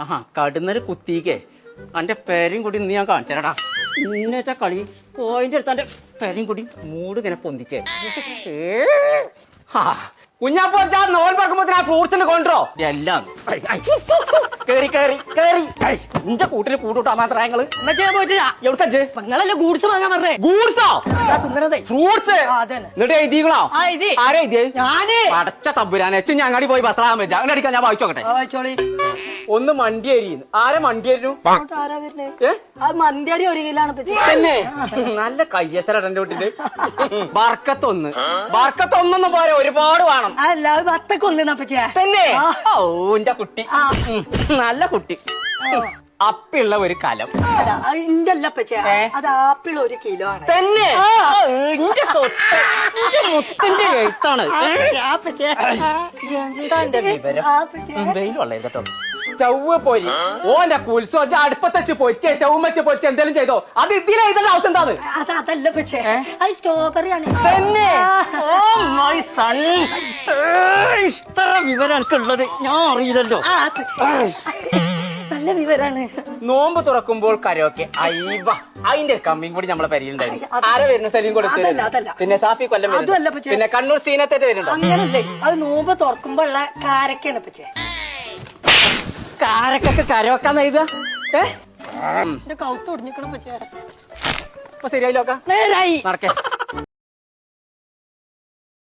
ആഹാ കടുന്നൊരു കുത്തിക്കേ എന്റെ പേരും കൂടി ഇന്ന് ഞാൻ കാണിച്ചേരടാ. ഇന്നത്തെ കളി പോയിന്റ് എടുത്ത എന്റെ പേരും കൂടി മൂട് ഇങ്ങനെ പൊന്തിച്ചേ. കുഞ്ഞാപ്പോ നോൺ പറക്കുമ്പോ ഫ്രൂട്ട്സിന് കൊണ്ടോ എല്ലാം കേറി കേറി കേറി എന്റെ കൂട്ടിന് കൂട്ടുട്ടാ മാത്രം ഞങ്ങള് എവിടക്കച്ച് നിങ്ങളല്ലേ ഗൂഡ്സ് വാങ്ങാൻ പറഞ്ഞേ. ഗൂഡ്സോ ഫ്രൂട്ട്സ് എന്നിട്ട് എഴുതികളോ ആരാ എഴുതിയേ? ഞാന് അടച്ച തമ്പുരാനെ വെച്ച് ഞങ്ങടി പോയി ബസ്സാകാൻ വെച്ചാ അങ്ങനെ അടിക്കാൻ ഞാൻ വായിച്ചോക്കട്ടെ. ഒന്ന് മണ്ടിയേരി ആരെ മണ്ടിയേരു മന്തിയരി 1 കിലോ ആണ് തന്നെ നല്ല കയ്യസര എന്റെ വീട്ടില്. ബർക്കത്തൊന്ന് ബർക്കത്തൊന്നൊന്നും പോരെ ഒരുപാട് വേണം. അല്ല വത്തക്കൊന്ന് തന്നെ ഓ എന്റെ കുട്ടി നല്ല കുട്ടി. അപ്പിള്ള ഒരു കലം അത് ആപ്പിൾ 1 കിലോ ആണ് തന്നെ. എന്റെ സ്വത്ത് എന്റെ മുത്തിന്റെ എഴുത്താണ്. എന്താ എന്റെ വിവരം? വെയിലുള്ള കേട്ടോ. സ്റ്റവ് പൊരി ഓന്റെ കുൽസോ അടുപ്പത്ത് വെച്ച് പൊരിച്ചേ സ്റ്റവ് വെച്ച് പൊരിച്ച് എന്തെങ്കിലും ചെയ്തോ അത് ഇതിലെ എഴുതേണ്ട ആവശ്യം എന്താ? അതല്ല പക്ഷേ അത് സ്ട്രോബെറി ആണ് തന്നെ. ഇത്ര വിവരം എനിക്കുള്ളത് ഞാൻ അറിയില്ലല്ലോ. നല്ല വിവരാണ്. നോമ്പ് തുറക്കുമ്പോൾ കരോക്കെ അയ്യവ അതിന്റെ കമ്മിയും കൂടി നമ്മളെ പരിയിലുണ്ടായിരുന്നു. ആരെ വരുന്നു സലീം കൊടുത്ത് പിന്നെ സാഫി കൊല്ലം പിന്നെ കണ്ണൂർ സീനത്തേറ്റ് വരുന്നുണ്ടോ? അങ്ങനല്ലേ അത് നോമ്പ് തുറക്കുമ്പോ ഉള്ള കാരക്കാണ് പച്ചേ. കാരക്കൊക്കെ കരോക്കാന്ന് എഴുതാ. കൗത്ത് ഒടിഞ്ഞിക്കണം പച്ചേ. അപ്പൊ ശരിയായില്ലോക്ക നേരായി നടക്കേ.